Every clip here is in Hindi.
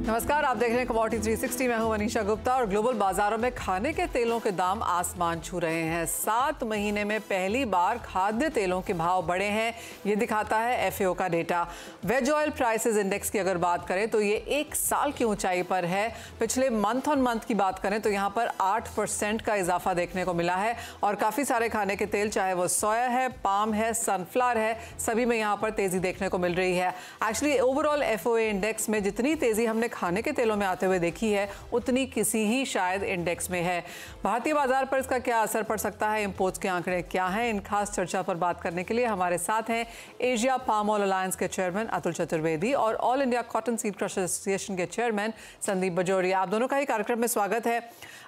नमस्कार, आप देख रहे हैं कमोडिटी 360। मैं हूं मनीषा गुप्ता और ग्लोबल बाजारों में खाने के तेलों के दाम आसमान छू रहे हैं। 7 महीने में पहली बार खाद्य तेलों के भाव बढ़े हैं, ये दिखाता है एफएओ का data. Veg oil prices index की अगर बात करें तो ये 1 साल की ऊंचाई पर है। पिछले मंथ ऑन मंथ की बात करें तो यहाँ पर 8% का इजाफा देखने को मिला है और काफ़ी सारे खाने के तेल, चाहे वो सोया है, पाम है, सनफ्लावर है, सभी में यहाँ पर तेज़ी देखने को मिल रही है। एक्चुअली ओवरऑल एफओ इंडेक्स में जितनी तेज़ी हमने खाने के तेलों में आते हुए देखी है, उतनी किसी ही शायद इंडेक्स में है। भारतीय बाजार पर इसका क्या असर पड़ सकता है, इंपोर्ट्स के आंकड़े क्या हैं, इन खास चर्चा पर बात करने के लिए हमारे साथ हैं एशिया पाम ऑयल अलायंस के चेयरमैन अतुल चतुर्वेदी और all India cotton seed crusher association के चेयरमैन संदीप बजोरिया। आप दोनों का ही कार्यक्रम में स्वागत है।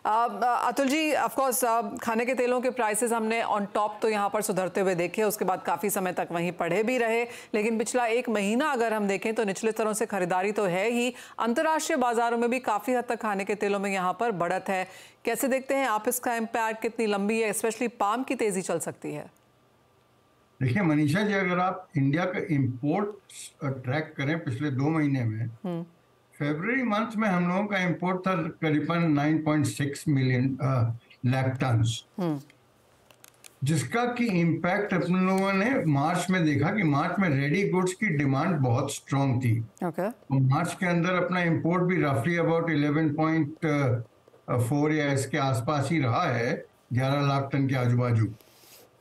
अतुल जी, ऑफकोर्स खाने के तेलों के प्राइसेस हमने ऑन टॉप तो यहाँ पर सुधरते हुए देखे, उसके बाद काफ़ी समय तक वहीं पढ़े भी रहे, लेकिन पिछला 1 महीना अगर हम देखें तो निचले स्तरों से खरीदारी तो है ही, अंतर्राष्ट्रीय बाजारों में भी काफ़ी हद तक खाने के तेलों में यहाँ पर बढ़त है। कैसे देखते हैं आप इसका इम्पैक्ट, कितनी लंबी है, स्पेशली पाम की तेज़ी चल सकती है? देखिए मनीषा जी, अगर आप इंडिया का इंपोर्ट ट्रैक करें पिछले 2 महीने में, फरवरी मंथ में हम लोगों का इंपोर्ट था करीबन 9.6 मिलियन लाख टन्स, जिसका कि इम्पैक्ट अपने लोगों ने मार्च में देखा कि मार्च में रेडी गुड्स की डिमांड बहुत स्ट्रांग थी। तो मार्च के अंदर अपना इंपोर्ट भी रफली अबाउट 11.4 या इसके आसपास ही रहा है, 11 लाख टन के आजू बाजू।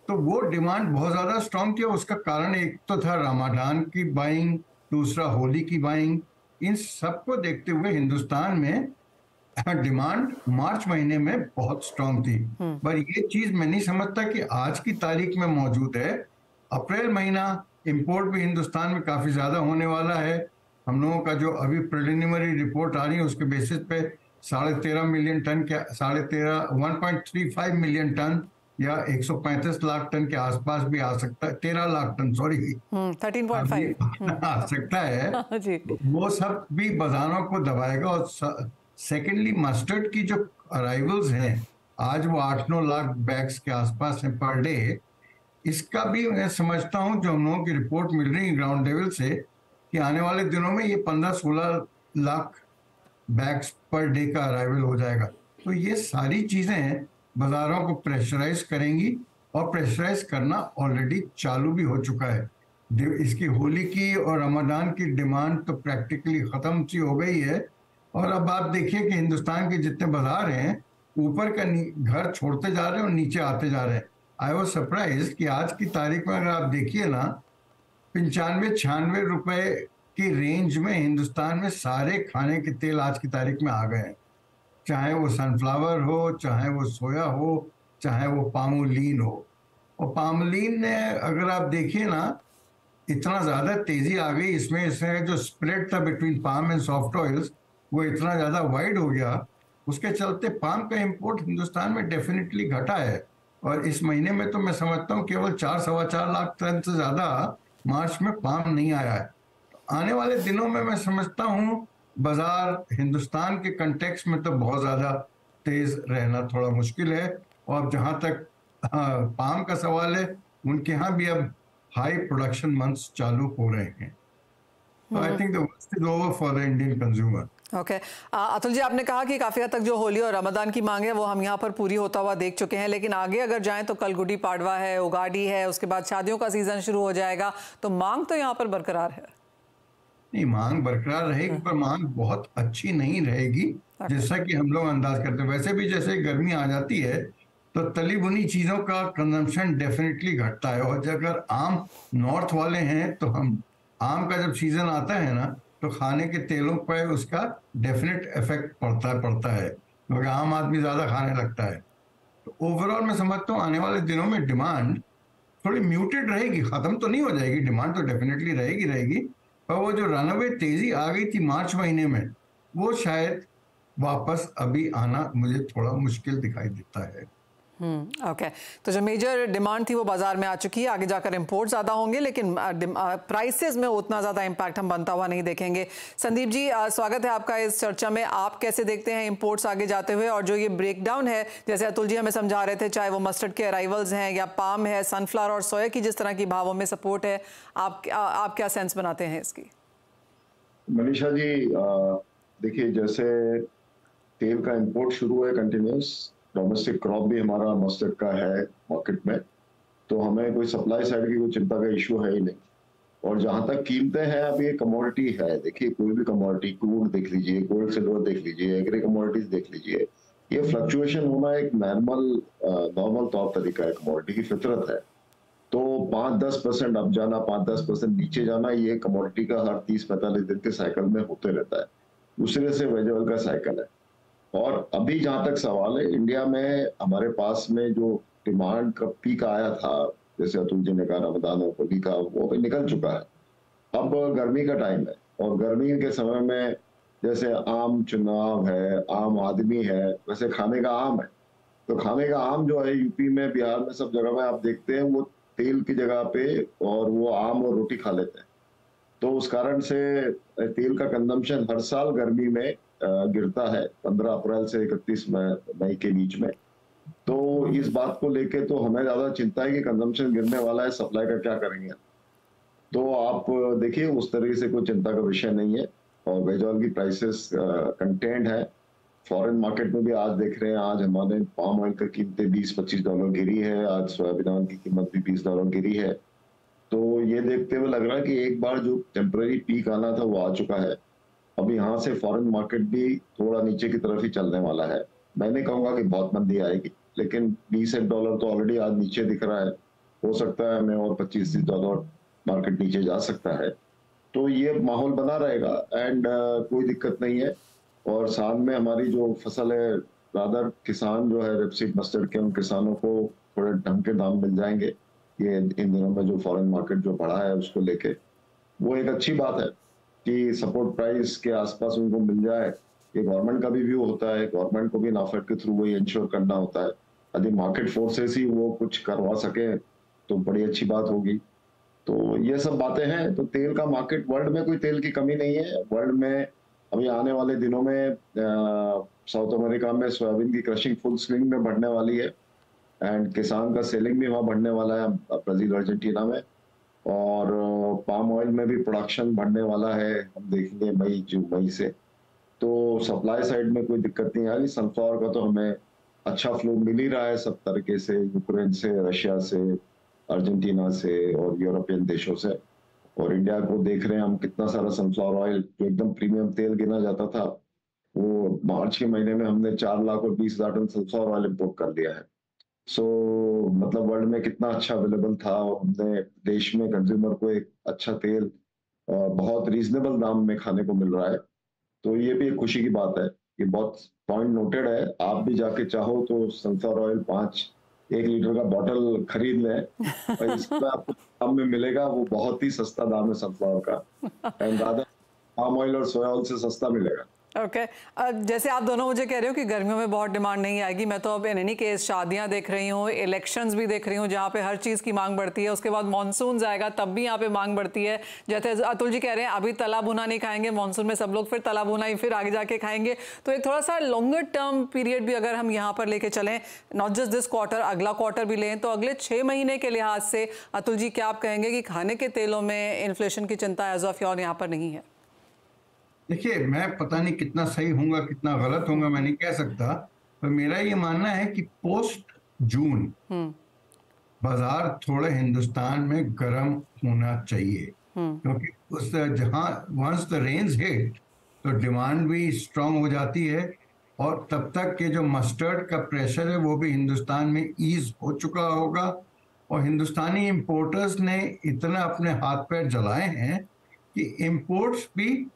तो वो डिमांड बहुत ज़्यादा स्ट्रांग थी। उसका कारण एक तो था रमादान की बाइंग, दूसरा होली की बाइंग। इन सबको देखते हुए हिंदुस्तान में डिमांड मार्च महीने में बहुत स्ट्रांग थी। पर ये चीज़ मैं नहीं समझता कि आज की तारीख में मौजूद है। अप्रैल महीना इंपोर्ट भी हिंदुस्तान में काफ़ी ज़्यादा होने वाला है। हम लोगों का जो अभी प्रिलिमिनरी रिपोर्ट आ रही है उसके बेसिस पे 13.5 मिलियन टन के 1.35 मिलियन टन या 135 लाख टन के आसपास भी आ सकता है, 13 लाख टन, सॉरी 13.5 आ सकता है जी। वो सब भी बाजारों को दबाएगा। और सेकेंडली मस्टर्ड की जो अराइवल्स हैं आज वो 8-9 लाख बैग्स के आसपास हैं पर डे। इसका भी मैं समझता हूं, जो हम लोगों की रिपोर्ट मिल रही है ग्राउंड लेवल से, कि आने वाले दिनों में ये 15-16 लाख बैग्स पर डे का अराइवल हो जाएगा। तो ये सारी चीजें बाजारों को प्रेशराइज करेंगी और प्रेशराइज करना ऑलरेडी चालू भी हो चुका है। इसकी होली की और रमजान की डिमांड तो प्रैक्टिकली खत्म सी हो गई है। और अब आप देखिए कि हिंदुस्तान के जितने बाजार हैं ऊपर का घर छोड़ते जा रहे हैं और नीचे आते जा रहे हैं। आई वॉज सरप्राइज कि आज की तारीख में अगर आप देखिए ना, 95-96 रुपए की रेंज में हिंदुस्तान में सारे खाने के तेल आज की तारीख में आ गए हैं, चाहे वो सनफ्लावर हो, चाहे वो सोया हो, चाहे वो पामोलीन हो। और पामोलीन ने अगर आप देखिए ना, इतना ज़्यादा तेज़ी आ गई इसमें जो स्प्रेड था between palm and soft oils, वो इतना ज़्यादा वाइड हो गया। उसके चलते पाम का इंपोर्ट हिंदुस्तान में डेफिनेटली घटा है। और इस महीने में तो मैं समझता हूँ केवल 4-4.25 लाख टन से ज़्यादा मार्च में पाम नहीं आया है। आने वाले दिनों में मैं समझता हूँ बाजार हिंदुस्तान के कंटेक्स्ट में तो बहुत ज़्यादा तेज़ रहना थोड़ा मुश्किल है। और जहाँ तक पाम का सवाल है, उनके यहाँ भी अब हाई प्रोडक्शन मंथ्स चालू हो रहे हैं। तो I think the worst is over for the Indian consumer. Okay, Atul ji, आपने कहा कि काफ़ी हद तक जो होली और रमजान की मांग है वो हम यहाँ पर पूरी होता हुआ देख चुके हैं, लेकिन आगे अगर जाएं तो कल गुड़ी पाड़वा है, उगाड़ी है, उसके बाद शादियों का सीजन शुरू हो जाएगा, तो मांग तो यहाँ पर बरकरार है। नहीं, मांग बरकरार रहेगी, पर मांग बहुत अच्छी नहीं रहेगी जैसा कि हम लोग अंदाज करते हैं। वैसे भी जैसे गर्मी आ जाती है तो तली भुनी चीज़ों का कंजम्पशन डेफिनेटली घटता है। और अगर आम नॉर्थ वाले हैं तो हम आम का जब सीजन आता है ना, तो खाने के तेलों पर उसका डेफिनेट इफेक्ट पड़ता है क्योंकि आम आदमी ज़्यादा खाने लगता है। तो ओवरऑल मैं समझता हूँ आने वाले दिनों में डिमांड थोड़ी म्यूटेड रहेगी, ख़त्म तो नहीं हो जाएगी, डिमांड तो डेफिनेटली रहेगी। पर वो जो रनअवे तेज़ी आ गई थी मार्च महीने में, वो शायद वापस अभी आना मुझे थोड़ा मुश्किल दिखाई देता है। ओके, तो जो मेजर डिमांड थी वो बाजार में आ चुकी है, आगे जाकर इंपोर्ट ज़्यादा होंगे, लेकिन प्राइसेस में उतना ज़्यादा इम्पैक्ट हम बनता हुआ नहीं देखेंगे। संदीप जी, स्वागत है आपका इस चर्चा में। आप कैसे देखते हैं इंपोर्ट्स आगे जाते हुए, और जो ये ब्रेकडाउन है, जैसे अतुल जी हमें समझा रहे थे, चाहे वो मस्टर्ड के अराइवल्स हैं या पाम है, सनफ्लावर और सोया की जिस तरह की भावों में सपोर्ट है, आप क्या सेंस बनाते हैं इसकी? मनीषा जी, देखिए, जैसे तेल का इंपोर्ट शुरू है कंटिन्यूस, डोमेस्टिक क्रॉप भी हमारा मस्टर्ड का है मार्केट में, तो हमें कोई सप्लाई साइड की कोई चिंता का इशू है ही नहीं। और जहां तक कीमतें हैं, अब ये कमोडिटी है, देखिए कोई भी कमोडिटी, क्रूड देख लीजिए, गोल्ड सिल्वर देख लीजिए, एग्री कमोडिटीज देख लीजिए, ये फ्लक्चुएशन होना एक नॉर्मल तौर तरीका है, कमोडिटी की फितरत है। तो 5-10% अप जाना, 5-10% नीचे जाना, ये कमोडिटी का हर 30-45 दिन के साइकिल में होते रहता है। दूसरे से वेज ऑयल का साइकिल है। और अभी जहां तक सवाल है, इंडिया में हमारे पास में जो डिमांड का पीक आया था, जैसे अतुल जी ने कहा रमजान और होली का, वो भी निकल चुका है। अब गर्मी का टाइम है, और गर्मी के समय में जैसे आम चुनाव है, आम आदमी है, वैसे खाने का आम है। तो खाने का आम जो है यूपी में, बिहार में, सब जगह में आप देखते हैं वो तेल की जगह पे और वो आम और रोटी खा लेते हैं। तो उस कारण से तेल का कंजम्पशन हर साल गर्मी में गिरता है, 15 अप्रैल से 31 मई के बीच में। तो इस बात को लेके तो हमें ज्यादा चिंता है कि कंजम्पशन गिरने वाला है, सप्लाई का क्या करेंगे। तो आप देखिए, उस तरीके से कोई चिंता का विषय नहीं है। और वेज ऑयल की प्राइसेस कंटेंट है। फॉरेन मार्केट में भी आज देख रहे हैं, आज हमारे पाम ऑयल की कीमतें $20-25 गिरी है, आज सोयाबीन ऑयल की कीमत भी $20 गिरी है। तो ये देखते हुए लग रहा है कि एक बार जो टेम्पररी पीक आना था वो आ चुका है। अब यहाँ से फॉरेन मार्केट भी थोड़ा नीचे की तरफ ही चलने वाला है। मैं नहीं कहूंगा कि बहुत मंदी आएगी, लेकिन $20 तो ऑलरेडी आज नीचे दिख रहा है। हो सकता है हमें और $25-30 मार्केट नीचे जा सकता है। तो ये माहौल बना रहेगा एंड कोई दिक्कत नहीं है। और साथ में हमारी जो फसल है, रादर किसान जो है रेपसीड मस्टर्ड के, उन किसानों को थोड़े ढंग के दाम मिल जाएंगे। ये इन दिनों में जो फॉरेन मार्केट जो बढ़ा है उसको लेके, वो एक अच्छी बात है कि सपोर्ट प्राइस के आसपास उनको मिल जाए। ये गवर्नमेंट का भी व्यू होता है, गवर्नमेंट को भी नाफेड के थ्रू वही इंश्योर करना होता है। यदि मार्केट फोर्सेस ही वो कुछ करवा सके तो बड़ी अच्छी बात होगी। तो ये सब बातें हैं। तो तेल का मार्केट, वर्ल्ड में कोई तेल की कमी नहीं है। वर्ल्ड में अभी आने वाले दिनों में साउथ अमेरिका में सोयाबीन की क्रशिंग फुल स्विंग में बढ़ने वाली है, एंड किसान का सेलिंग भी वहां बढ़ने वाला है, ब्राजील अर्जेंटीना में। और पाम ऑयल में भी प्रोडक्शन बढ़ने वाला है, हम देखेंगे मई से। तो सप्लाई साइड में कोई दिक्कत नहीं आ रही। सनफ्लावर का तो हमें अच्छा फ्लो मिल ही रहा है सब तरीके से, यूक्रेन से, रशिया से, अर्जेंटीना से और यूरोपियन देशों से। और इंडिया को देख रहे हैं हम, कितना सारा सनफ्लावर ऑयल जो एकदम प्रीमियम तेल गिना जाता था, वो मार्च के महीने में हमने 4,20,000 टन सनफ्लावर ऑयल इम्पोर्ट कर दिया है। सो मतलब वर्ल्ड में कितना अच्छा अवेलेबल था, और हमने देश में कंज्यूमर को एक अच्छा तेल बहुत रीजनेबल दाम में खाने को मिल रहा है। तो ये भी एक खुशी की बात है। ये बहुत पॉइंट नोटेड है। आप भी जाके चाहो तो सनफ्लावर ऑयल 1 लीटर का बॉटल खरीद लें, और इसमें आपको दाम में मिलेगा, वो बहुत ही सस्ता दाम है सनफ्लावर का, एंड रादर पाम ऑयल और सोया ऑयल से सस्ता मिलेगा। ओके जैसे आप दोनों मुझे कह रहे हो कि गर्मियों में बहुत डिमांड नहीं आएगी, मैं तो अब इन एनी केस शादियां देख रही हूँ, इलेक्शंस भी देख रही हूँ, जहाँ पे हर चीज़ की मांग बढ़ती है। उसके बाद मॉनसून आएगा तब भी यहाँ पे मांग बढ़ती है। जैसे अतुल जी कह रहे हैं अभी तला भुना नहीं खाएंगे, मॉनसून में सब लोग फिर तला भुना ही फिर आगे जाके खाएंगे। तो एक थोड़ा सा लॉन्गर टर्म पीरियड भी अगर हम यहाँ पर लेके चलें, नॉट जस्ट दिस क्वार्टर, अगला क्वार्टर भी लें, तो अगले 6 महीने के लिहाज से अतुल जी क्या आप कहेंगे कि खाने के तेलों में इन्फ्लेशन की चिंता एज ऑफ योर यहाँ पर नहीं है? देखिए, मैं पता नहीं कितना सही होऊंगा कितना गलत होऊंगा, मैं नहीं कह सकता, पर मेरा ये मानना है कि पोस्ट जून बाजार थोड़े हिंदुस्तान में गर्म होना चाहिए, क्योंकि उस जहां वंस द रेन्स हिट तो डिमांड भी स्ट्रांग हो जाती है, और तब तक के जो मस्टर्ड का प्रेशर है वो भी हिंदुस्तान में ईज हो चुका होगा। और हिंदुस्तानी इंपोर्टर्स ने इतना अपने हाथ पैर जलाए हैं कि इंपोर्ट्स भी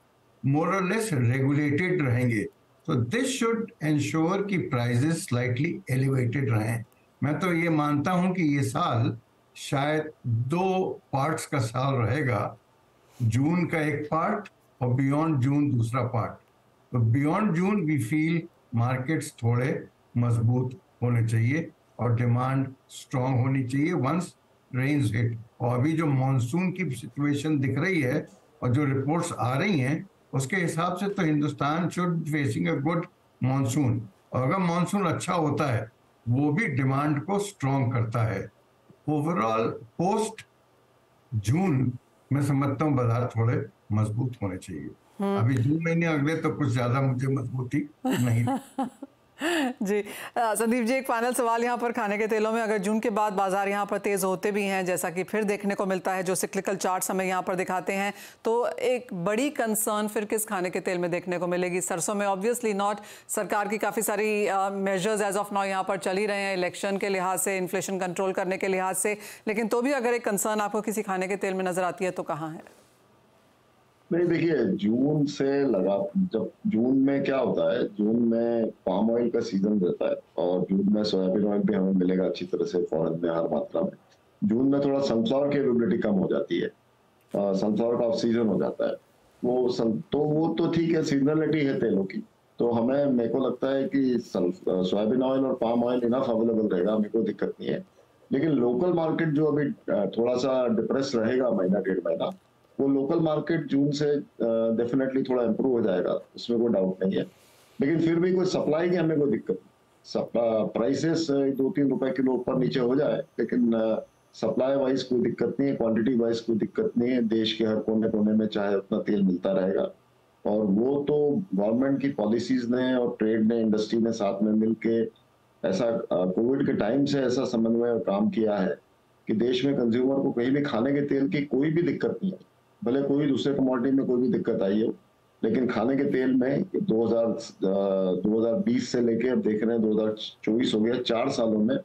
more or less regulated रहेंगे। So this should ensure कि prices slightly elevated रहें। मैं तो ये मानता हूँ कि ये साल शायद 2 पार्ट्स का साल रहेगा, जून का एक पार्ट और बियॉन्ड जून दूसरा पार्ट। तो beyond June we feel markets थोड़े मजबूत होने चाहिए और डिमांड स्ट्रांग होनी चाहिए वंस रेन्स हिट। और अभी जो मॉनसून की सिचुएशन दिख रही है और जो रिपोर्ट्स आ रही हैं, उसके हिसाब से तो Hindustan should facing a good monsoon. और अगर मॉनसून अच्छा होता है वो भी डिमांड को स्ट्रॉन्ग करता है। ओवरऑल पोस्ट जून मैं समझता हूँ बाजार थोड़े मजबूत होने चाहिए। अभी 2 महीने अगले तो कुछ ज्यादा मुझे मजबूती नहीं। जी संदीप जी, एक फाइनल सवाल यहाँ पर खाने के तेलों में, अगर जून के बाद बाजार यहाँ पर तेज होते भी हैं जैसा कि फिर देखने को मिलता है, जो सिक्लिकल चार्ट्स हमें यहाँ पर दिखाते हैं, तो एक बड़ी कंसर्न फिर किस खाने के तेल में देखने को मिलेगी? सरसों में ऑब्वियसली नॉट, सरकार की काफ़ी सारी मेजर्स एज ऑफ नाउ यहाँ पर चल ही रहे हैं इलेक्शन के लिहाज से, इन्फ्लेशन कंट्रोल करने के लिहाज से, लेकिन तो भी अगर एक कंसर्न आपको किसी खाने के तेल में नजर आती है तो कहाँ है? नहीं, देखिए जून से लगा, जब जून में क्या होता है, जून में पाम ऑयल का सीजन रहता है और जून में सोयाबीन ऑयल भी हमें मिलेगा अच्छी तरह से फॉरेन में हर मात्रा में। जून में थोड़ा सनफ्लावर की अवेलेबिलिटी कम हो जाती है, सनफ्लावर का ऑफ सीजन हो जाता है। वो तो ठीक है, सीजनलिटी है तेलों की, तो हमें, मेरे को लगता है कि सोयाबीन ऑयल और पाम ऑयल इनफ अवेलेबल रहेगा, मेरे को दिक्कत नहीं है। लेकिन लोकल मार्केट जो अभी थोड़ा सा डिप्रेस रहेगा महीना 1.5 महीना, वो लोकल मार्केट जून से डेफिनेटली थोड़ा इम्प्रूव हो जाएगा, उसमें कोई डाउट नहीं है। लेकिन फिर भी कोई सप्लाई की हमें कोई दिक्कत नहीं, प्राइसेस 2-3 रुपए किलो ऊपर नीचे हो जाए, लेकिन सप्लाई वाइज कोई दिक्कत नहीं है, क्वांटिटी वाइज कोई दिक्कत नहीं है। देश के हर कोने कोने में चाहे उतना तेल मिलता रहेगा, और वो तो गवर्नमेंट की पॉलिसीज ने और ट्रेड ने, इंडस्ट्री ने साथ में मिलके ऐसा कोविड के टाइम से ऐसा समन्वय और काम किया है कि देश में कंज्यूमर को कहीं भी खाने के तेल की कोई भी दिक्कत नहीं है। भले कोई दूसरे कमोडिटी में कोई भी दिक्कत आई हो, लेकिन खाने के तेल में 2020 से लेके अब देख रहे हैं 2024 हो गया, 4 सालों में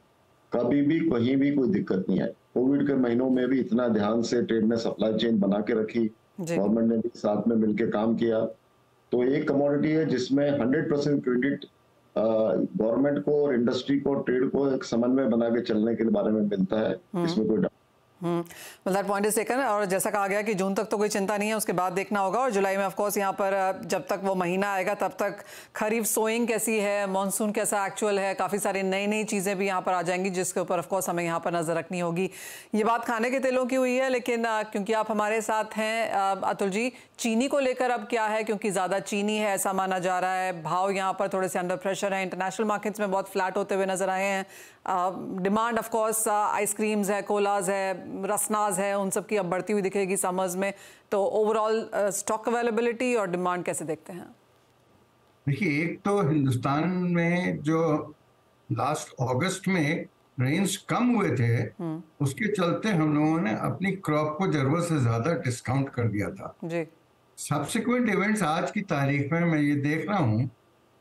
कभी भी कहीं भी कोई दिक्कत नहीं आई। कोविड के महीनों में भी इतना ध्यान से ट्रेड ने सप्लाई चेन बना के रखी, गवर्नमेंट ने भी साथ में मिलकर काम किया। तो एक कमोडिटी है जिसमें 100% क्रेडिट गवर्नमेंट को और इंडस्ट्री को, ट्रेड को एक समन्वय बना के चलने के बारे में मिलता है, इसमें कोई दैट पॉइंट इज टेकन। और जैसा कहा गया कि जून तक तो कोई चिंता नहीं है, उसके बाद देखना होगा। और जुलाई में ऑफ कोर्स यहाँ पर जब तक वो महीना आएगा तब तक खरीफ सोइंग कैसी है, मॉनसून कैसा एक्चुअल है, काफ़ी सारी नई नई चीज़ें भी यहाँ पर आ जाएंगी जिसके ऊपर ऑफ कोर्स हमें यहाँ पर नज़र रखनी होगी। ये बात खाने के तेलों की हुई है, लेकिन क्योंकि आप हमारे साथ हैं अतुल जी, चीनी को लेकर अब क्या है? क्योंकि ज़्यादा चीनी है ऐसा माना जा रहा है, भाव यहाँ पर थोड़े से अंडर प्रेशर है, इंटरनेशनल मार्केट्स में बहुत फ्लैट होते हुए नजर आए हैं। डिमांड ऑफ कोर्स आइसक्रीम्स है, कोलाज है, रसनाज है, उन सब की अब बढ़ती हुई दिखेगी समर्स में। तो ओवरऑल स्टॉक अवेलेबिलिटी और डिमांड कैसे देखते हैं? देखिए, एक तो हिंदुस्तान में जो लास्ट अगस्त में रेंज कम हुए थे, उसके चलते हम लोगों ने अपनी क्रॉप को जरूरत से ज्यादा डिस्काउंट कर दिया था जी। सब्सिक्वेंट इवेंट्स आज की तारीख में मैं ये देख रहा हूँ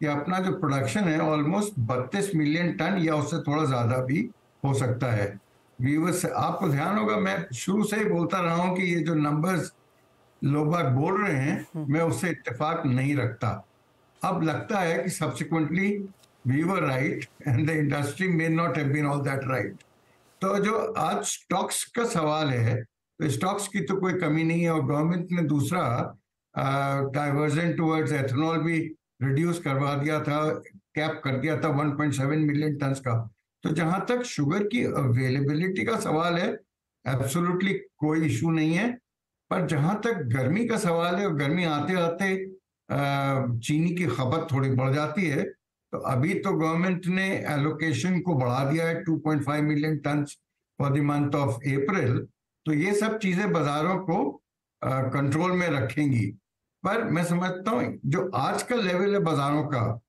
कि अपना जो प्रोडक्शन है ऑलमोस्ट 32 मिलियन टन या उससे थोड़ा ज्यादा भी हो सकता है। व्यूअर्स, आपको ध्यान होगा, मैं शुरू से ही बोलता रहा हूँ कि ये जो नंबर्स लोग बाग बोल रहे हैं, मैं उससे इत्तेफाक नहीं रखता। अब लगता है कि subsequently we were right and the industry may not have been all that right. तो जो आज स्टॉक्स का सवाल है, तो स्टॉक्स की तो कोई कमी नहीं है, और गवर्नमेंट ने दूसरा डाइवर्जन टुवर्ड्स एथेनॉल भी रिड्यूस करवा दिया था, कैप कर दिया था 1.7 मिलियन टन का। तो जहां तक शुगर की अवेलेबिलिटी का सवाल है, एब्सोल्युटली कोई इशू नहीं है। पर जहां तक गर्मी का सवाल है, और गर्मी आते आते चीनी की खपत थोड़ी बढ़ जाती है, तो अभी तो गवर्नमेंट ने एलोकेशन को बढ़ा दिया है 2.5 million ton for the month of April. तो ये सब चीजें बाजारों को कंट्रोल में रखेंगी। पर मैं समझता हूँ जो आज का लेवल है बाजारों का,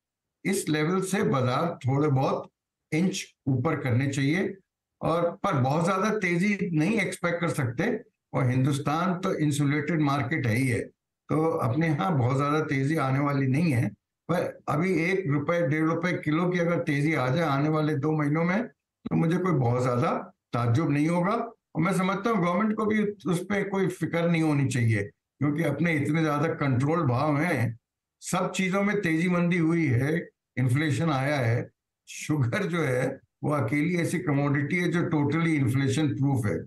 इस लेवल से बाजार थोड़े बहुत इंच ऊपर करने चाहिए, और पर बहुत ज्यादा तेजी नहीं एक्सपेक्ट कर सकते। और हिंदुस्तान तो इंसुलेटेड मार्केट है ही है, तो अपने यहाँ बहुत ज्यादा तेजी आने वाली नहीं है। पर अभी 1 रुपए 1.5 रुपए किलो की अगर तेजी आ जाए आने वाले 2 महीनों में, तो मुझे कोई बहुत ज्यादा ताज्जुब नहीं होगा। और मैं समझता हूँ गवर्नमेंट को भी उस पर कोई फिक्र नहीं होनी चाहिए, क्योंकि अपने इतने ज्यादा कंट्रोल भाव हैं, सब चीजों में तेजी मंदी हुई है, इन्फ्लेशन आया है। शुगर जो है वो अकेली ऐसी कमोडिटी है जो टोटली इन्फ्लेशन प्रूफ है।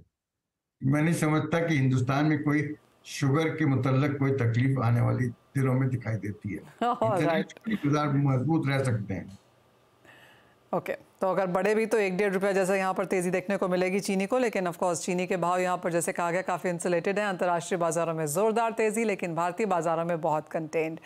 मैं नहीं समझता कि हिंदुस्तान में कोई शुगर के मुतल्लक कोई तकलीफ आने वाली दिनों में दिखाई देती है। बाजार मजबूत रह सकते हैं। ओके, तो अगर बढ़े भी तो 1-1.5 रुपया जैसे यहाँ पर तेज़ी देखने को मिलेगी चीनी को, लेकिन ऑफ कोर्स चीनी के भाव यहाँ पर जैसे कहा गया काफ़ी इंसुलेटेड है। अंतर्राष्ट्रीय बाजारों में ज़ोरदार तेज़ी, लेकिन भारतीय बाजारों में बहुत कंटेन्ड।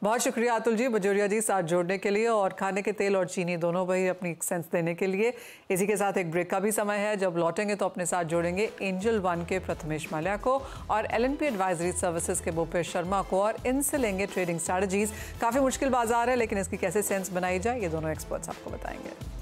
बहुत शुक्रिया अतुल जी, बजोरिया जी, साथ जोड़ने के लिए और खाने के तेल और चीनी दोनों पर ही अपनी सेंस देने के लिए। इसी के साथ एक ब्रेक का भी समय है। जब लौटेंगे तो अपने साथ जोड़ेंगे एंजल वन के प्रथमेश माल्या को और एल&पी एडवाइजरी सर्विसेज के भूपेश शर्मा को, और इनसे लेंगे ट्रेडिंग स्ट्रैटेजीज। काफ़ी मुश्किल बाजार है, लेकिन इसकी कैसे सेंस बनाई जाए ये दोनों एक्सपर्ट्स आपको बताएंगे।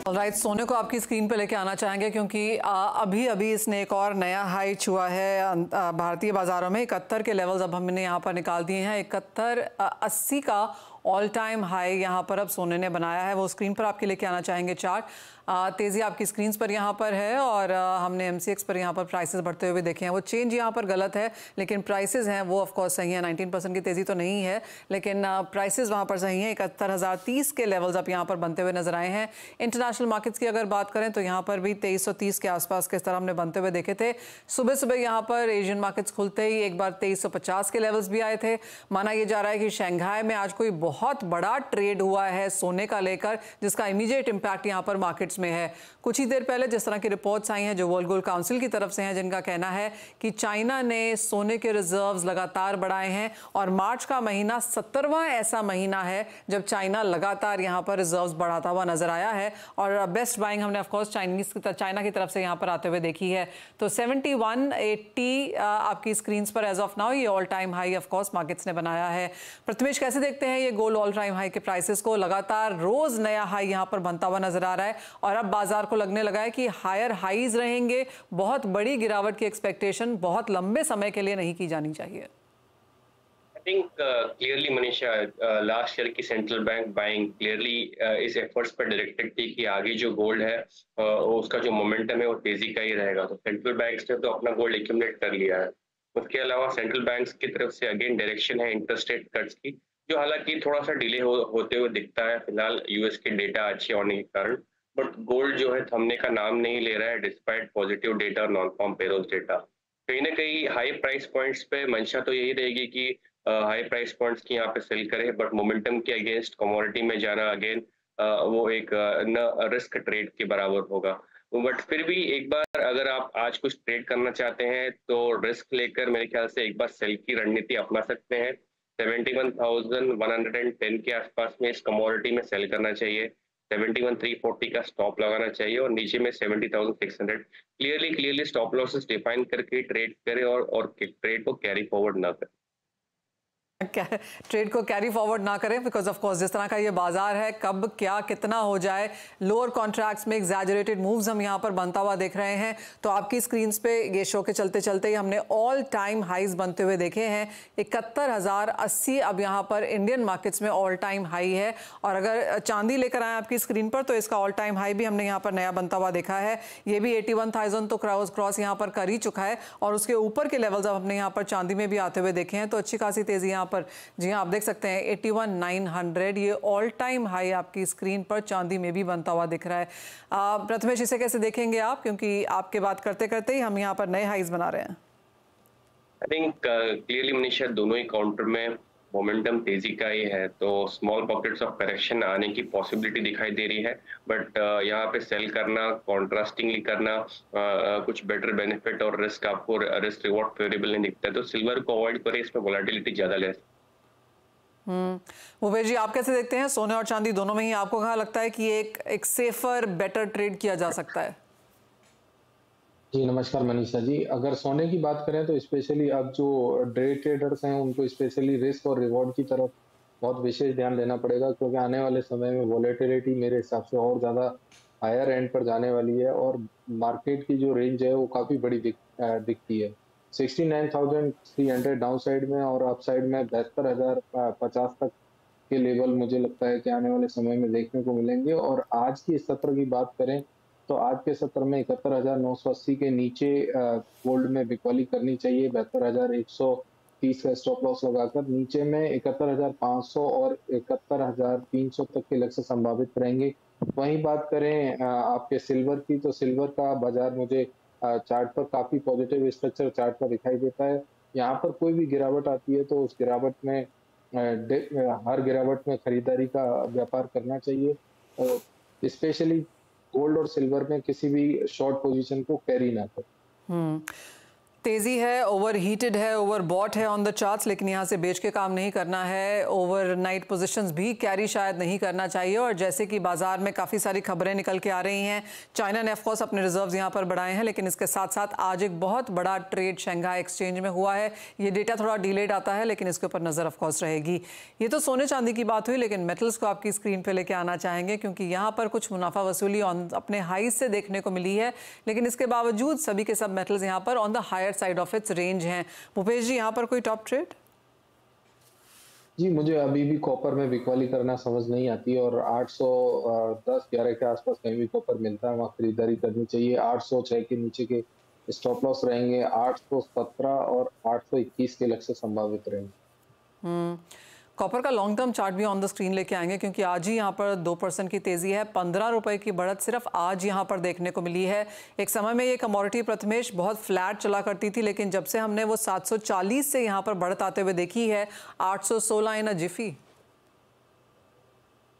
ऑलराइट, सोने को आपकी स्क्रीन पर लेके आना चाहेंगे क्योंकि अभी इसने एक और नया हाई छुआ है भारतीय बाजारों में। 71 के लेवल्स अब हमने यहाँ पर निकाल दिए हैं। 71.80 का ऑल टाइम हाई यहाँ पर अब सोने ने बनाया है। वो स्क्रीन पर आपके लेके आना चाहेंगे चार्ट। तेज़ी आपकी स्क्रीन पर यहाँ पर है और हमने MCX पर यहाँ पर प्राइसेस बढ़ते हुए देखे हैं। वो चेंज यहाँ पर गलत है, लेकिन प्राइसेस हैं वो ऑफ कोर्स सही है। 19% की तेज़ी तो नहीं है, लेकिन प्राइसेस वहाँ पर सही हैं। 71,030 के लेवल्स अब यहाँ पर बनते हुए नजर आए हैं। इंटरनेशनल मार्केट्स की अगर बात करें तो यहाँ पर भी 2330 के आसपास किस तरह हमने बनते हुए देखे थे। सुबह सुबह यहाँ पर एशियन मार्केट्स खुलते ही एक बार 2350 के लेवल्स भी आए थे। माना यह जा रहा है कि शंघाई में आज कोई बहुत बड़ा ट्रेड हुआ है सोने का लेकर, जिसका इमीडिएट इम्पैक्ट यहाँ पर मार्केट्स में है। कुछ ही देर पहले जिस तरह की रिपोर्ट्स आई हैं जो वर्ल्ड गोल्ड काउंसिल की तरफ से हैं, जिनका कहना है कि चाइना ने सोने के रिजर्व्स लगातार बढ़ाए हैं और मार्च का महीना 70वां ऐसा महीना है जब चाइना लगातार यहाँ पर रिजर्व्स बढ़ाता हुआ नजर आया है। और बेस्ट बाइंग हमने ऑफकोर्स चाइना की तरफ से यहाँ पर आते हुए देखी है। तो 7180 आपकी स्क्रीन पर एज ऑफ नाउ ये all time high of course markets ने बनाया है। प्रथमेश, कैसे देखते हैं ये गोल्ड ऑल टाइम हाई के प्राइसेस को? लगातार रोज नया हाई यहाँ पर बनता हुआ नजर आ रहा है और अब बाजार को लगने लगा है कि हायर हाईज रहेंगे। बहुत बड़ी गिरावट की एक्सपेक्टेशन बहुत लंबे समय के लिए नहीं की जानी चाहिए। I think clearly Manisha last year की सेंट्रल बैंक बाइंग क्लियरली इस एफर्ट्स पर डायरेक्टेड थी कि आगे जो गोल्ड है उसका जो मोमेंटम है वो तेजी का ही रहेगा। तो सेंट्रल बैंक्स ने तो अपना गोल्ड एक्यूमुलेट कर लिया है। उसके अलावा सेंट्रल बैंक्स की तरफ से अगेन डायरेक्शन है इंटरेस्ट रेट कट्स की, जो हालांकि थोड़ा सा डिले होते हुए दिखता है फिलहाल यूएस के डेटा अच्छे होने के कारण। बट गोल्ड जो है थमने का नाम नहीं ले रहा है डिस्पाइट पॉजिटिव डेटा और नॉन फार्म पेरोल्स डेटा। कहीं ना कहीं हाई प्राइस पॉइंट्स पे मंशा तो यही रहेगी कि हाई प्राइस पॉइंट्स की यहाँ पे सेल करे, बट मोमेंटम के अगेंस्ट कमोडिटी में जाना अगेन वो एक न रिस्क ट्रेड के बराबर होगा। बट फिर भी एक बार अगर आप आज कुछ ट्रेड करना चाहते हैं तो रिस्क लेकर मेरे ख्याल से एक बार सेल की रणनीति अपना सकते हैं। 71,110 के आसपास में इस कमोडिटी में सेल करना चाहिए। 71,340 का स्टॉप लगाना चाहिए और नीचे में 70,600 क्लियरली स्टॉप लॉसेस डिफाइन करके ट्रेड करें और ट्रेड को कैरी फॉरवर्ड ना करें। ट्रेड को कैरी फॉरवर्ड ना करें बिकॉज ऑफ कोर्स जिस तरह का ये बाजार है, कब क्या कितना हो जाए। लोअर कॉन्ट्रैक्ट्स में एग्जैजरेटेड मूव्स हम यहाँ पर बनता हुआ देख रहे हैं। तो आपकी स्क्रीन्स पे ये शो के चलते चलते ही हमने ऑल टाइम हाईज बनते हुए देखे हैं। 71,080 अब यहाँ पर इंडियन मार्केट्स में ऑल टाइम हाई है। और अगर चांदी लेकर आए आपकी स्क्रीन पर तो इसका ऑल टाइम हाई भी हमने यहाँ पर नया बनता हुआ देखा है। ये भी 81,000 तो क्रॉस यहाँ पर कर ही चुका है और उसके ऊपर के लेवल्स अब हमने यहाँ पर चांदी में भी आते हुए देखे हैं। तो अच्छी खासी तेजी यहाँ पर, जी हाँ, आप देख सकते हैं 81,900 ये ऑल टाइम हाई आपकी स्क्रीन पर चांदी में भी बनता हुआ दिख रहा है। प्रथमेश, इसे कैसे देखेंगे आप, क्योंकि आपके बात करते करते ही हम यहाँ पर नए हाईज बना रहे हैं। आई थिंक क्लियरली मनीषा दोनों ही काउंटर में मोमेंटम तेजी का ही है, तो स्मॉल पॉकेट्स ऑफ करेक्शन आने की पॉसिबिलिटी दिखाई दे रही है। बट यहाँ पे सेल करना, कॉन्ट्रास्टिंगली करना कुछ बेटर बेनिफिट और रिस्क आपको रिस्क रिवॉर्ड फेवरेबल नहीं दिखता है। तो सिल्वर को अवॉइड करें, इसमें वोलेटिलिटी ज्यादा ले। भूपेश जी, आप कैसे देखते हैं सोने और चांदी दोनों में ही आपको कहाँ लगता है कि एक सेफर बेटर ट्रेड किया जा सकता है? जी नमस्कार मनीषा जी, अगर सोने की बात करें तो स्पेशली अब जो डे ट्रेडर्स हैं उनको स्पेशली रिस्क और रिवॉर्ड की तरफ बहुत विशेष ध्यान देना पड़ेगा, क्योंकि आने वाले समय में वोलेटिलिटी मेरे हिसाब से और ज़्यादा हायर एंड पर जाने वाली है और मार्केट की जो रेंज है वो काफ़ी बड़ी दिखती है। 69,300 डाउन साइड में और अप साइड में 72,050 तक के लेवल मुझे लगता है कि आने वाले समय में देखने को मिलेंगे। और आज की सत्र की बात करें तो आज के सत्र में 71,980 के नीचे गोल्ड में बिकवाली करनी चाहिए। 72,130 का स्टॉप लॉस लगाकर नीचे में 71,500 और 71,300 तक के लक्ष्य संभावित रहेंगे। वहीं बात करें आपके सिल्वर की, तो सिल्वर का बाजार मुझे चार्ट पर काफी पॉजिटिव स्ट्रक्चर चार्ट पर दिखाई देता है। यहाँ पर कोई भी गिरावट आती है तो उस गिरावट में हर गिरावट में खरीदारी का व्यापार करना चाहिए। स्पेशली गोल्ड और सिल्वर में किसी भी शॉर्ट पोजीशन को कैरी ना करें। तेजी है, ओवर हीटेड है, ओवर बॉट है ऑन द चार्ट्स, लेकिन यहाँ से बेच के काम नहीं करना है। ओवरनाइट पोजीशंस भी कैरी शायद नहीं करना चाहिए। और जैसे कि बाजार में काफ़ी सारी खबरें निकल के आ रही हैं, चाइना ने ऑफकोर्स अपने रिजर्व्स यहाँ पर बढ़ाए हैं, लेकिन इसके साथ साथ आज एक बहुत बड़ा ट्रेड शंघाई एक्सचेंज में हुआ है। ये डेटा थोड़ा डिलेड आता है, लेकिन इसके ऊपर नज़र ऑफकोर्स रहेगी। ये तो सोने चांदी की बात हुई, लेकिन मेटल्स को आपकी स्क्रीन पर लेके आना चाहेंगे, क्योंकि यहाँ पर कुछ मुनाफा वसूली अपने हाई से देखने को मिली है, लेकिन इसके बावजूद सभी के सब मेटल्स यहाँ पर on the higher side of its range हैं। भूपेश जी, यहाँ पर कोई टॉप ट्रेड? जी, मुझे अभी भी कॉपर में बिकवाली करना समझ नहीं आती और 810-11 के आसपास कहीं भी कॉपर मिलता है वहाँ खरीदारी करनी चाहिए। 806 के नीचे के स्टॉप लॉस रहेंगे, 817 और 821 के लक्ष्य संभावित रहेंगे। कॉपर का लॉन्ग टर्म चार्ट भी ऑन द स्क्रीन लेके आएंगे, क्योंकि आज ही यहाँ पर 2% की तेजी है। 15 रुपए की बढ़त सिर्फ आज यहाँ पर देखने को मिली है। एक समय में ये कमोडिटी प्रथमेश बहुत फ्लैट चला करती थी, लेकिन जब से हमने वो 740 से यहाँ पर बढ़त आते हुए देखी है, 816 in a jiffy.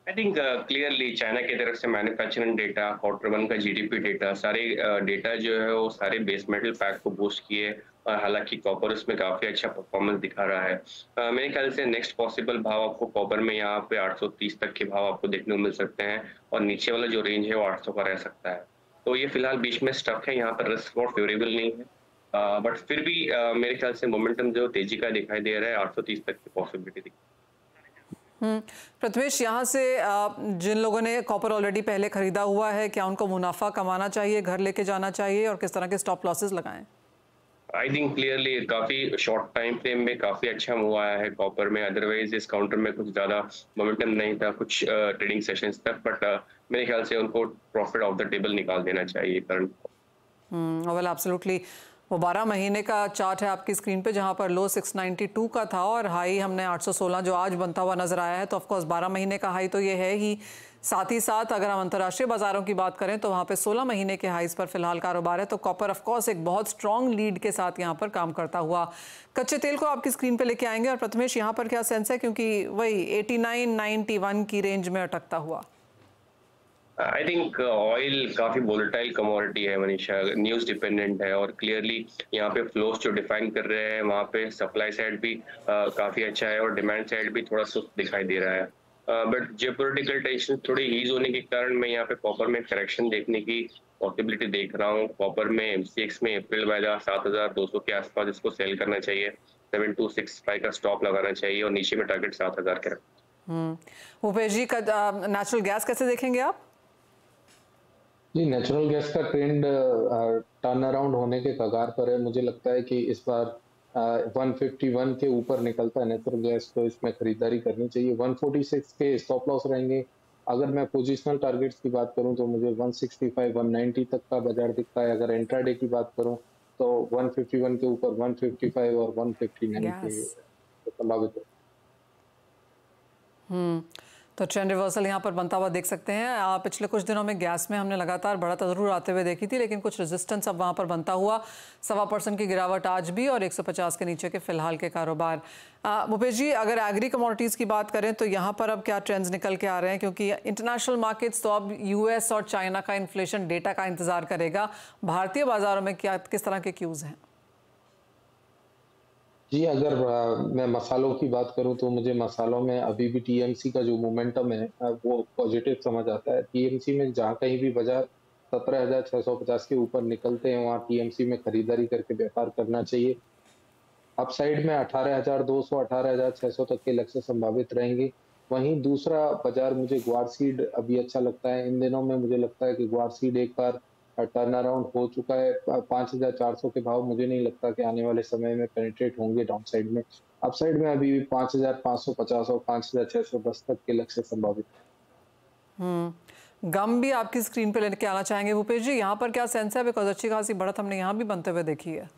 I think clearly China की तरफ से मैन्युफैक्चरिंग डेटा, Q1 का जीडीपी डेटा, सारे डेटा जो है वो सारे बेस मेटल पैक को बूस्ट किए। और हालांकि कॉपर उसमें काफी अच्छा परफॉर्मेंस दिखा रहा है। मेरे ख्याल से नेक्स्ट पॉसिबल भाव आपको कॉपर में यहाँ पे 830 तक के भाव आपको देखने को मिल सकते हैं, और नीचे वाला जो रेंज है वो 800 का रह सकता है। तो ये फिलहाल बीच में स्टक है, यहाँ पर रिस्क बहुत फेवरेबल नहीं है। बट फिर भी मेरे ख्याल से मोमेंटम जो तेजी का दिखाई दे रहा है, 830 तक की पॉसिबिलिटी दिखती है। प्रथमेश, यहाँ से जिन लोगों ने कॉपर ऑलरेडी पहले खरीदा हुआ है, क्या उनको मुनाफा कमाना चाहिए, घर लेके जाना चाहिए, और किस तरह के स्टॉप लॉसेस लगाएं? आई थिंक क्लियरली काफी शॉर्ट टाइम फ्रेम में काफी अच्छा मूव आया है कॉपर में। अदरवाइज इस काउंटर में कुछ ज्यादा मोमेंटम नहीं था कुछ ट्रेडिंग सेशंस तक, बट मेरे ख्याल से उनको प्रॉफिट ऑफ द टेबल निकाल देना चाहिए करंट। Well absolutely. वो 12 महीने का चार्ट है आपकी स्क्रीन पे, जहां पर लो 692 का था और हाई हमने 816 जो आज बनता हुआ नजर आया है। तो ऑफकोर्स 12 महीने का हाई तो ये है ही, साथ ही साथ अगर हम अंतर्राष्ट्रीय बाजारों की बात करें तो वहां पे 16 महीने के हाईज पर फिलहाल कारोबार है। तो कॉपर ऑफकोर्स एक बहुत स्ट्रॉन्ग लीड के साथ यहाँ पर काम करता हुआ। कच्चे तेल को आपकी स्क्रीन पे लेके आएंगे, और प्रथमेश यहाँ पर क्या सेंस है, क्योंकि वही 89-91 की रेंज में अटकता हुआ? आई थिंक ऑयल काफी वोलेटाइल कमोडिटी है मनीषा, न्यूज डिपेंडेंट है, और क्लियरली यहाँ पे फ्लोस जो डिफाइन कर रहे हैं वहाँ पे सप्लाई साइड भी काफी अच्छा है और डिमांड साइड भी थोड़ा सुस्त दिखाई दे रहा है। बट जियोपॉलिटिकल टेंशन थोड़ी ईज होने के कारण मैं यहाँ पे कॉपर में करेक्शन देखने की पॉसिबिलिटी देख रहा हूँ। कॉपर में MCX में अप्रैल वाला 7200 के आसपास इसको सेल करना चाहिए, 7265 का स्टॉप लगाना चाहिए, और नीचे में टारगेट 7000 के रखें। भूपेश जी, नेचुरल गैस कैसे देखेंगे आप? जी, नेचुरल गैस का ट्रेंड टर्न अराउंड होने के कगार पर है। मुझे लगता है कि इस बार 151 के ऊपर निकलता है नेचुरल गैस, तो इसमें खरीदारी करनी चाहिए। 146 के स्टॉप लॉस रहेंगे। अगर मैं पोजिशनल टारगेट्स की बात करूं तो मुझे 165 190 तक का बाजार दिखता है। अगर इंट्राडे की बात करूं तो 151 के ऊपर 155 और 159 के संभावित है। तो ट्रेंड रिवर्सल यहाँ पर बनता हुआ देख सकते हैं। पिछले कुछ दिनों में गैस में हमने लगातार बढ़त जरूर आते हुए देखी थी, लेकिन कुछ रेजिस्टेंस अब वहाँ पर बनता हुआ। 1.25% की गिरावट आज भी, और 150 के नीचे के फिलहाल के कारोबार। भूपेश जी, अगर एग्री कमोडिटीज़ की बात करें तो यहाँ पर अब क्या ट्रेंड्स निकल के आ रहे हैं, क्योंकि इंटरनेशनल मार्केट्स तो अब US और चाइना का इन्फ्लेशन डेटा का इंतजार करेगा। भारतीय बाजारों में क्या किस तरह के क्यूज़ हैं? जी, अगर मैं मसालों की बात करूं तो मुझे मसालों में अभी भी TMC का जो मोमेंटम है वो पॉजिटिव समझ आता है। TMC में जहां कहीं भी बाजार 17,650 के ऊपर निकलते हैं वहां TMC में खरीदारी करके व्यापार करना चाहिए। अपसाइड में 18,200 18,600 तक के लक्ष्य संभावित रहेंगे। वहीं दूसरा बाजार मुझे ग्वार सीड अभी अच्छा लगता है। इन दिनों में मुझे लगता है कि ग्वार सीड एक बार टर्न अराउंड हो चुका है। 5,400 के भाव मुझे नहीं लगता कि आने वाले समय में पेनिट्रेट होंगे डाउन साइड में। अपसाइड में अभी भी 5,550 और 5,610 तक के लक्ष्य संभावित है। गम भी आपकी स्क्रीन पे लेके आना चाहेंगे भूपेश जी, यहाँ पर क्या सेंस है, बिकॉज अच्छी खासी बढ़त हमने यहाँ भी बनते हुए देखी है।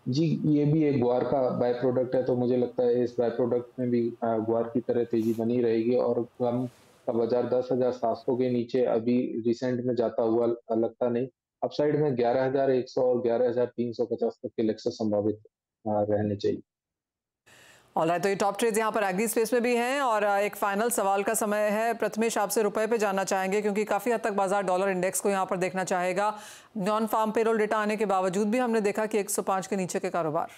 जी, ये भी एक ग्वार का बाय प्रोडक्ट है, तो मुझे लगता है इस बाय प्रोडक्ट में भी ग्वार की तरह तेजी बनी रहेगी, और गम का बाजार 10,700 के नीचे अभी रिसेंट में जाता हुआ लगता नहीं। अपसाइड में 11,100 और 11,350 तक के लक्ष्य संभावित रहने चाहिए। ऑलराइट, तो ये टॉप ट्रेड्स यहाँ पर एग्री स्पेस में भी हैं और एक फाइनल सवाल का समय है। प्रथमेश, आपसे रुपए पे जानना चाहेंगे क्योंकि काफ़ी हद तक बाजार डॉलर इंडेक्स को यहाँ पर देखना चाहेगा। नॉन फार्म पेरोल डेटा आने के बावजूद भी हमने देखा कि 105 के नीचे के कारोबार।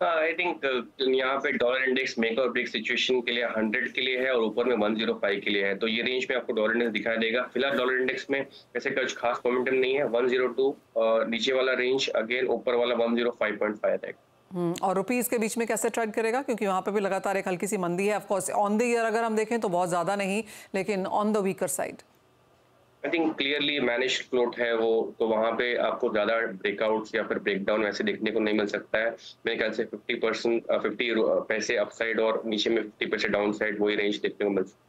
आई थिंक यहाँ पे डॉलर इंडेक्स मेक और ब्रेक सिचुएशन के लिए 100 के लिए है और ऊपर में 105 के लिए है, तो ये रेंज में आपको डॉलर इंडेक्स दिखाई देगा। फिलहाल डॉलर इंडेक्स में ऐसे कुछ खास मोमेंटम नहीं है। 102 नीचे वाला रेंज, अगेन ऊपर वाला 105.5 है। और रुपीस के बीच में कैसे ट्रेड करेगा, क्योंकि वहाँ पे भी लगातार एक हल्की सी मंदी है। Of course on the year अगर हम देखें तो बहुत ज़्यादा नहीं, लेकिन on the weaker side I think clearly managed float है वो, तो वहाँ पे आपको ज़्यादा ब्रेकआउट्स या फिर ब्रेकडाउन वैसे देखने को नहीं मिल सकता है। मेरे ख्याल से 50 पैसे अपसाइड और नीचे में 50 पैसे डाउन साइड, वही रेंज देखने को मिल सकता है।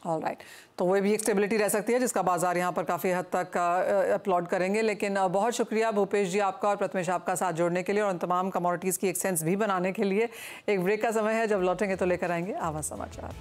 ऑलराइट, तो वही भी एक स्टेबिलिटी रह सकती है जिसका बाजार यहाँ पर काफ़ी हद तक अपलॉड करेंगे। लेकिन बहुत शुक्रिया भूपेश जी आपका और प्रथमेश आपका साथ जोड़ने के लिए और उन तमाम कमोडिटीज़ की एक सेंस भी बनाने के लिए। एक ब्रेक का समय है, जब लौटेंगे तो लेकर आएंगे आवाज़ समाचार।